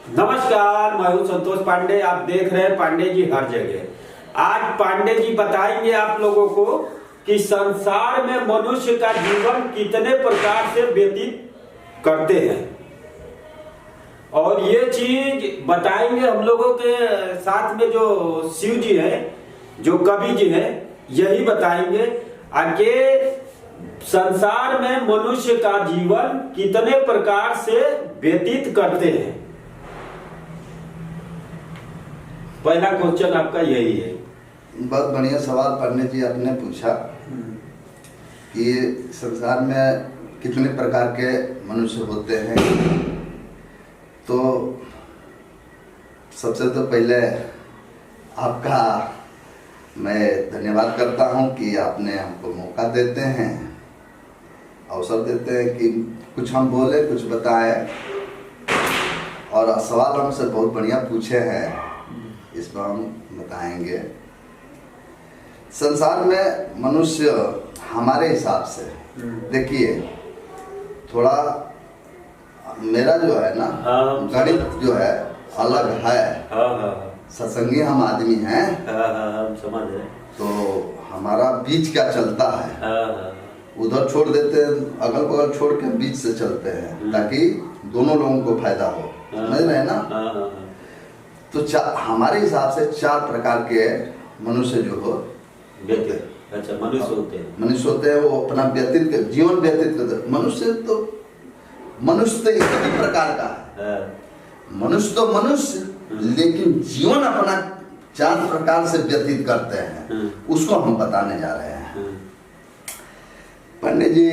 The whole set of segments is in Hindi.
नमस्कार, मैं हूं संतोष पांडे। आप देख रहे हैं पांडे जी हर जगह। आज पांडे जी बताएंगे आप लोगों को कि संसार में मनुष्य का जीवन कितने प्रकार से व्यतीत करते हैं, और ये चीज बताएंगे हम लोगों के साथ में जो शिव जी है, जो कवि जी है, यही बताएंगे आगे संसार में मनुष्य का जीवन कितने प्रकार से व्यतीत करते हैं। पहला क्वेश्चन आपका यही है। बहुत बढ़िया सवाल पंडित जी आपने पूछा कि संसार में कितने प्रकार के मनुष्य होते हैं। तो सबसे तो पहले आपका मैं धन्यवाद करता हूं कि आपने हमको मौका देते हैं, अवसर देते हैं कि कुछ हम बोले, कुछ बताएं। और सवाल हमसे बहुत बढ़िया पूछे हैं, इस पर हम बताएंगे। संसार में मनुष्य हमारे हिसाब से देखिए, थोड़ा मेरा जो है ना गणित जो है अलग है। सत्संगी हम आदमी हैं, हम समझ रहे। तो हमारा बीच क्या चलता है, उधर छोड़ देते हैं, अगल बगल छोड़ के बीच से चलते हैं ताकि दोनों लोगों को फायदा हो। समझ रहे हैं ना। तो हमारे हिसाब से 4 प्रकार के मनुष्य जो हो अच्छा मनुष्य होते हैं। वो अपना जीवन व्यतीत करते। मनुष्य तो इसी प्रकार का है। मनुष्य तो मनुष्य, लेकिन जीवन अपना 4 प्रकार से व्यतीत करते हैं, उसको हम बताने जा रहे हैं। पंडित जी,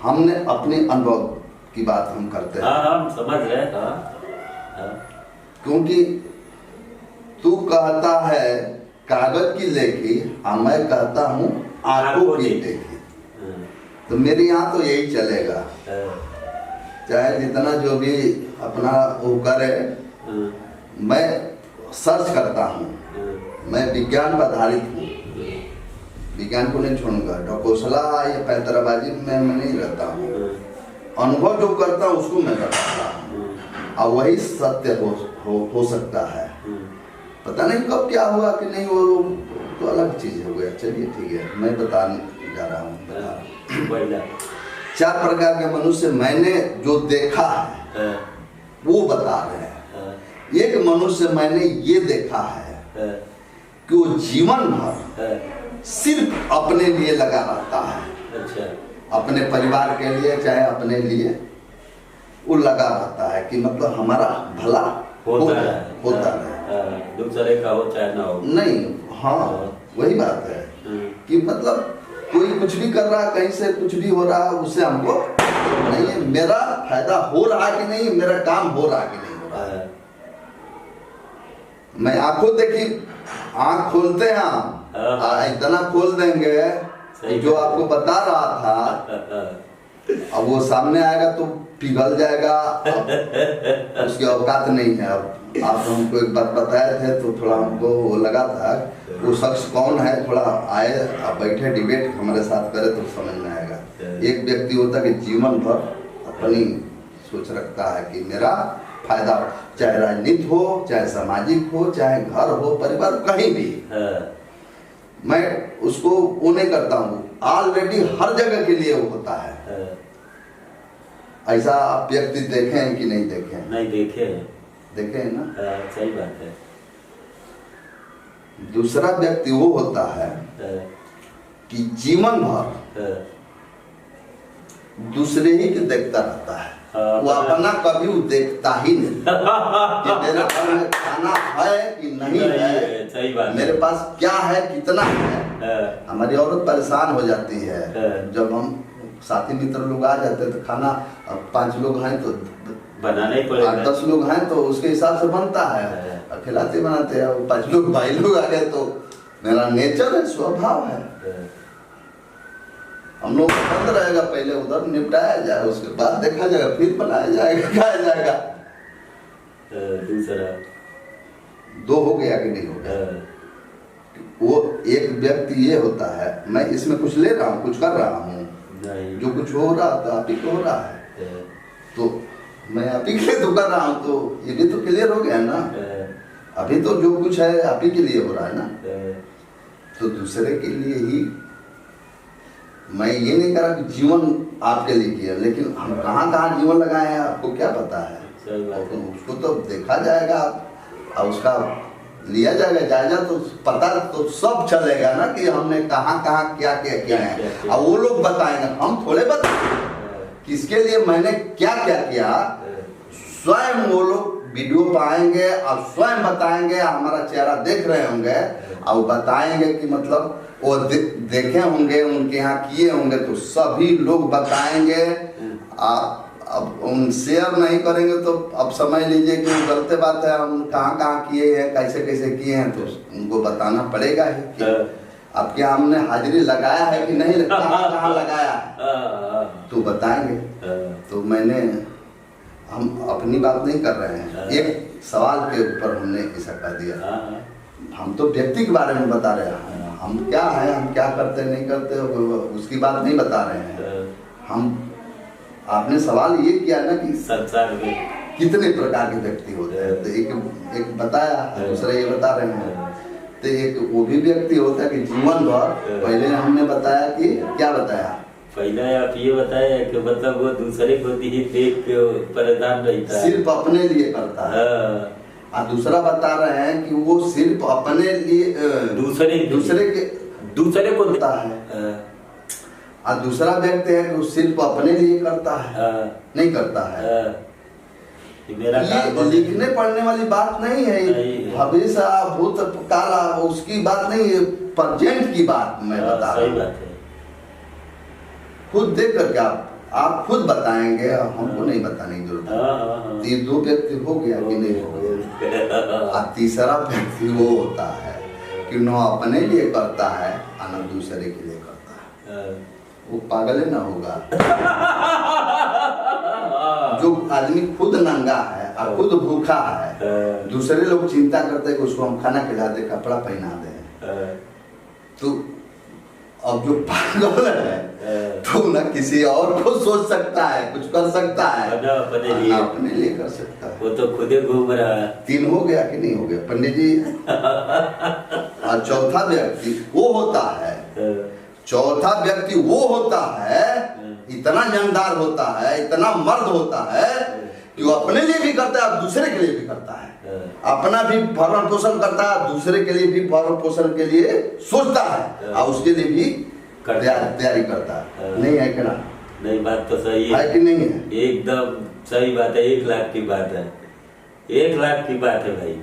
हमने अपने अनुभव की बात हम करते हैं। हम समझ रहे हैं। क्योंकि तू कहता है कागज की लेखी, और मैं कहता हूँ आंखों की देखी। तो मेरे यहाँ तो यही चलेगा, चाहे जितना जो भी अपना वो करे। मैं सर्च करता हूँ, मैं विज्ञान पर आधारित हूँ, विज्ञान को नहीं छोड़ूंगा। ढकोसला या पैतराबाजी में मैं नहीं रहता हूँ। अनुभव जो करता हूँ उसको मैं बताता हूँ, और वही सत्य हो सकता है। पता नहीं कब क्या हुआ कि नहीं, वो तो अलग चीज हो गया। चलिए ठीक है, मैं बताने जा रहा हूँ। 4 प्रकार के मनुष्य मैंने जो देखा है वो बता रहे हैं। एक मनुष्य मैंने ये देखा है कि वो जीवन भर सिर्फ अपने लिए लगा रहता है। अच्छा। अपने परिवार के लिए, चाहे अपने लिए वो लगा रहता है कि मतलब हमारा भला होता है। दूसरे का हो चाहे ना हो, नहीं। हाँ, वही बात है कि मतलब कोई कुछ भी कर रहा है, कहीं से कुछ भी हो रहा है, उससे हमको नहीं है मेरा फायदा हो रहा है कि नहीं, मेरा काम हो रहा है कि नहीं हो रहा है। मैं आंखों देखी, आंख खोलते हैं हम, इतना खोल देंगे जो आपको बता रहा था, अब वो सामने आएगा तो पिघल जाएगा। उसकी औकात नहीं है। अब आप हमको एक बात बताए थे तो थोड़ा हमको वो लगा था वो शख्स कौन है, थोड़ा आए, आप बैठे डिबेट हमारे साथ करे तो समझ में आएगा। एक व्यक्ति होता है कि जीवन भर अपनी सोच रखता है कि मेरा फायदा, चाहे राजनीति हो, चाहे सामाजिक हो, चाहे घर हो, परिवार, कहीं भी। मैं उसको वो नहीं करता हूँ। ऑलरेडी हर जगह के लिए वो होता है। ऐसा आप व्यक्ति देखे हैं कि नहीं देखे हैं? नहीं देखे हैं। देखे हैं ना। सही बात है। दूसरा व्यक्ति वो होता है कि जीवन भर दूसरे ही के देखता रहता है। वो अपना कभी वो देखता ही नहीं कि मेरे घर में खाना है कि नहीं है, सही बात, मेरे पास क्या है, कितना है। हमारी औरत परेशान हो जाती है जब हम साथी मित्र लोग आ जाते हैं तो खाना, 5 लोग हैं तो बनाना ही पड़ेगा, 10 लोग हैं तो उसके हिसाब से बनता है। खिलाते बनाते हैं। 5 लोग, भाई लोग आ गए तो मेरा नेचर है, स्वभाव है। हम लोग बंद रहेगा, पहले उधर निपटाया जाए, उसके बाद देखा जाएगा, फिर बनाया जाएगा, खाया जाएगा। दूसरा 2 हो गया कि नहीं हो गया। वो एक व्यक्ति ये होता है, मैं इसमें कुछ ले रहा हूँ, कुछ कर रहा हूँ, जो कुछ हो रहा था आप ही को हो रहा है, तो मैं आप ही के लिए तो कर रहा हूँ, तो ये भी तो क्लियर हो गया ना। अभी तो जो कुछ है आप ही के लिए हो रहा है ना, तो दूसरे के लिए ही। मैं ये नहीं कह रहा कि जीवन आपके लिए किया, लेकिन हम कहाँ कहाँ जीवन लगाए हैं आपको क्या पता है। उसको तो देखा जाएगा और उसका लिया जाएगा जायजा, तो पता तो सब चलेगा ना कि हमने कहाँ कहाँ क्या क्या किया है। और वो लोग बताएंगे, हम थोड़े बताएंगे किसके लिए मैंने क्या क्या किया। स्वयं वो लोग वीडियो पाएंगे और स्वयं बताएंगे, हमारा चेहरा देख रहे होंगे और बताएंगे कि मतलब वो देखे होंगे, उनके यहाँ किए होंगे, तो सभी लोग बताएंगे। अब उन शेयर नहीं करेंगे तो अब समझ लीजिए कि गलत बात है। हम कहाँ कहाँ किए हैं, कैसे कैसे किए हैं, तो उनको बताना पड़ेगा ही कि अब क्या हमने हाजिरी लगाया है कि नहीं, कहाँ कहाँ लगाया है तो बताएंगे। तो हम अपनी बात नहीं कर रहे हैं, एक सवाल के ऊपर हमने ऐसा कर दिया। हम तो व्यक्ति के बारे में बता रहे हैं, हम क्या है, हम क्या करते नहीं करते उसकी बात नहीं बता रहे हैं हम। आपने सवाल ये किया ना कि संसार में कितने प्रकार के व्यक्ति होते हैं, तो एक बताया, दूसरा ये बता रहे हैं। तो एक वो भी व्यक्ति होता है कि जीवन भर, पहले हमने बताया कि क्या बताया, पहले आप ये बताया कि मतलब वो दूसरे को ही देख के परेशान रहता है, सिर्फ अपने लिए करता है। और दूसरा बता रहे हैं कि वो सिर्फ अपने लिए दूसरे को देता है। और दूसरा व्यक्ति है कि वो सिर्फ अपने लिए करता है, नहीं करता है। ये लिखने पढ़ने वाली बात नहीं है, भविष्य भूत काल उसकी बात नहीं है, प्रेजेंट की बात मैं बता रहा हूँ। खुद देख करके आप खुद बताएंगे, हमको नहीं बताने की जरूरत है। ये दो व्यक्ति हो गया कि नहीं हो गया। और तीसरा व्यक्ति वो होता है कि न अपने लिए करता है और न दूसरे के लिए करता है। वो पागल ना होगा जो आदमी खुद नंगा है और खुद भूखा है, दूसरे लोग चिंता करते हैं कि उसको हम खाना खिला दे, कपड़ा पहना दे। तो अब जो पागल है तो ना किसी और को सोच सकता है, कुछ कर सकता है, अपने लिए कर सकता है। वो तो खुद ही घूम रहा है। 3 हो गया कि नहीं हो गया पंडित जी। और चौथा व्यक्ति वो होता है, चौथा व्यक्ति वो होता है, इतना जंगदार होता है, इतना मर्द होता है कि वो अपने लिए भी करता है और दूसरे के लिए भी करता है। अपना भी भरण पोषण करता है, दूसरे के लिए भी भरण पोषण के लिए सोचता है और उसके लिए भी तैयारी करता है। नहीं है क्या? नहीं, बात तो सही है कि नहीं है? एकदम सही बात है, 1 लाख की बात है, 1 लाख की बात है भाई।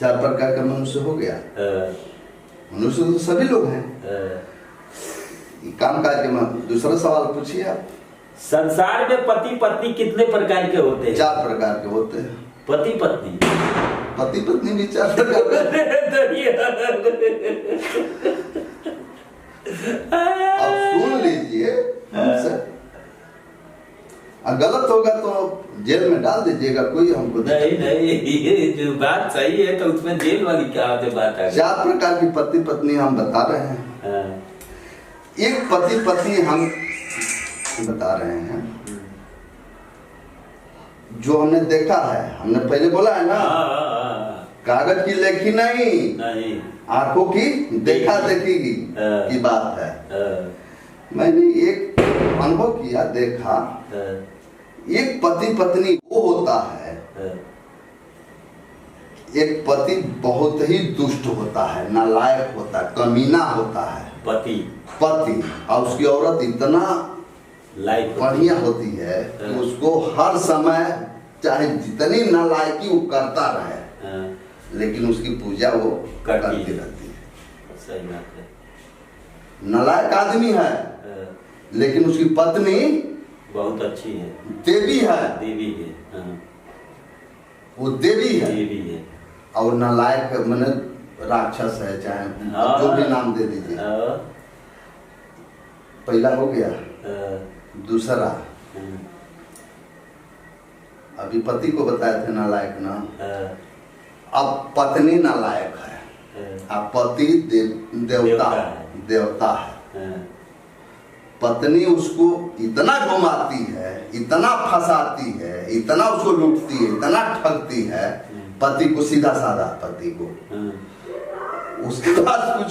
4 प्रकार का मनुष्य हो गया। मनुष्य तो सभी लोग हैं। काम काज के दूसरा सवाल पूछिए आप। संसार में पति पत्नी कितने प्रकार के होते हैं? 4 प्रकार के होते हैं। पति पत्नी भी 4 प्रकार के। अब सुन लीजिए हमसे, गलत होगा तो जेल में डाल दीजिएगा, कोई हमको नहीं, ये जो बात सही है तो उसमें जेल वाली क्या बात है? 4 प्रकार की पति पत्नी हम बता रहे हैं। एक पति पत्नी हम बता रहे हैं जो हमने देखा है, हमने पहले बोला है ना, कागज की लेखी नहीं, आंखों की देखा देखी की बात है। मैंने एक अनुभव किया, देखा, एक पति पत्नी वो होता है, एक पति बहुत ही दुष्ट होता है, नालायक होता है, कमीना होता है पति, और उसकी औरत इतना बढ़िया होती है कि उसको हर समय चाहे जितनी नालायकी वो करता रहे, लेकिन उसकी पूजा वो करती रहती है। सही बात है। नालायक आदमी है लेकिन उसकी पत्नी बहुत अच्छी है, देवी है, वो देवी है। और नालायक मैंने राक्षस है, चाहे जो भी नाम दे दीजिए। पहला हो गया। दूसरा, अभी पति को बताए थे नालायक ना, अब पत्नी नालायक है, अब पति देवता है। पत्नी उसको इतना घुमाती है, इतना फंसाती है, इतना उसको लूटती है, इतना ठगती है पति को, सीधा साधा पति को। उसके पास कुछ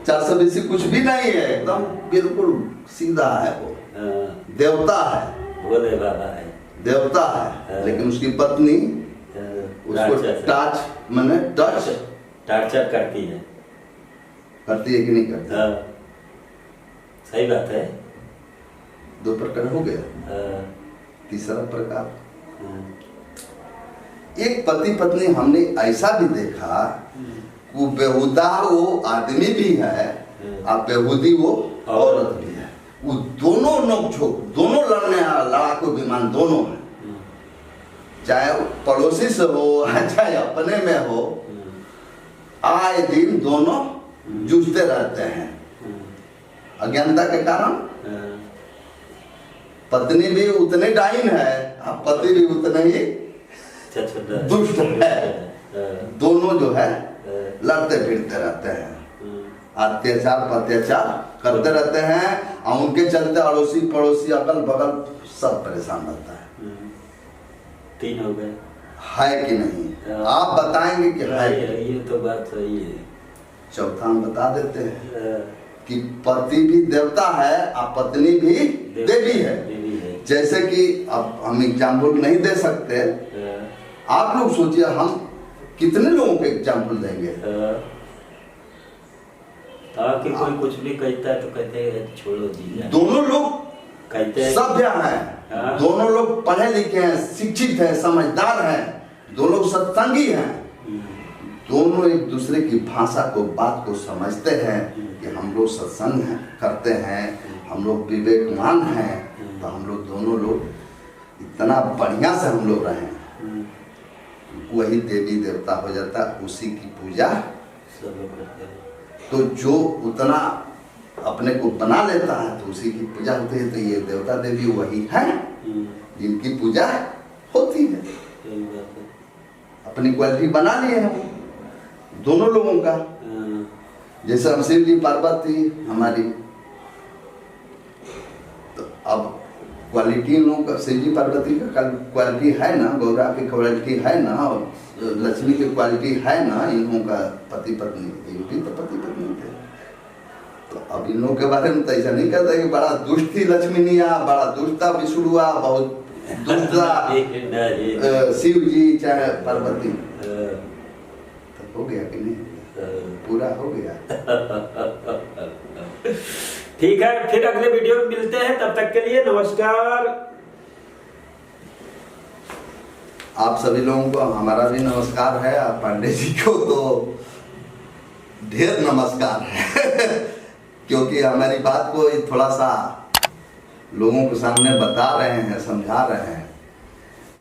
420 कुछ भी नहीं है, एकदम बिल्कुल सीधा है वो, देवता है, बोले बाबा है, देवता है। लेकिन उसकी पत्नी उसको टार्चर करती है कि नहीं करती? सही बात है। 2 प्रकार हो गया। तीसरा प्रकार, एक पति पत्नी हमने ऐसा भी देखा, वो बेहुदा वो आदमी भी है और बेहुदी वो औरत भी है। वो दोनों नोक-झोंक, दोनों लड़ाकू विमान दोनों है, चाहे पड़ोसी से हो चाहे अपने में हो, आए दिन दोनों जूझते रहते हैं अज्ञानता के कारण। पत्नी भी उतने डाइन है और पति भी उतने ही दुष्ट है। दोनों जो है लड़ते फिरते रहते हैं, अत्याचार पर अत्याचार करते रहते हैं, और उनके चलते अड़ोसी पड़ोसी अगल बगल सब परेशान रहता है। 3 हो गए, है कि नहीं? आप बताएंगे कि है? ये तो बात सही है। चौथा हम बता देते हैं कि पति भी देवता है और पत्नी भी देवी है। जैसे कि अब हम एग्जाम्पल नहीं दे सकते, आप लोग सोचिए हम कितने लोगों को एग्जाम्पल देंगे। कि कोई कुछ भी कहता है तो कहते हैं छोड़ो जी, दोनों लोग कहते हैं सभ्य हैं, दोनों लोग पढ़े लिखे हैं, शिक्षित हैं, समझदार हैं, दोनों सत्संगी हैं, दोनों एक दूसरे की भाषा को, बात को समझते हैं कि हम लोग सत्संग करते हैं, हम लोग विवेकवान हैं, तो हम लोग दोनों लोग इतना बढ़िया से हम लोग रहें, वही देवी देवता हो जाता, उसी की पूजा सब लोग करते हैं। तो जो उतना अपने को बना लेता है तो उसी की पूजा होती है। तो ये देवता देवी वही है जिनकी पूजा होती है। अपनी क्वालिटी बना लिए हैं दोनों लोगों का। जैसे हम शिव जी पार्वती हमारी, तो अब क्वालिटी इन लोगों का, शिव जी पार्वती का क्वालिटी है ना, गौरा की क्वालिटी है ना, और लक्ष्मी की क्वालिटी है ना, इन लोगों का पति पत्नी, ये भी तो पति पत्नी थे। तो अब इन लोगों के बारे में तो ऐसा नहीं कहता कि बड़ा दुष्ट थी लक्ष्मीनिया, बड़ा दुष्ट था विष्णुआ, बहुत दुष्ट था शिव जी चाहे पार्वती। तो हो गया कि नहीं? पूरा हो गया। ठीक है, फिर अगले वीडियो में मिलते हैं, तब तक के लिए नमस्कार। आप सभी लोगों को हमारा भी नमस्कार है, आप पांडे जी को तो ढेर नमस्कार है क्योंकि हमारी बात को थोड़ा सा लोगों के सामने बता रहे हैं, समझा रहे हैं।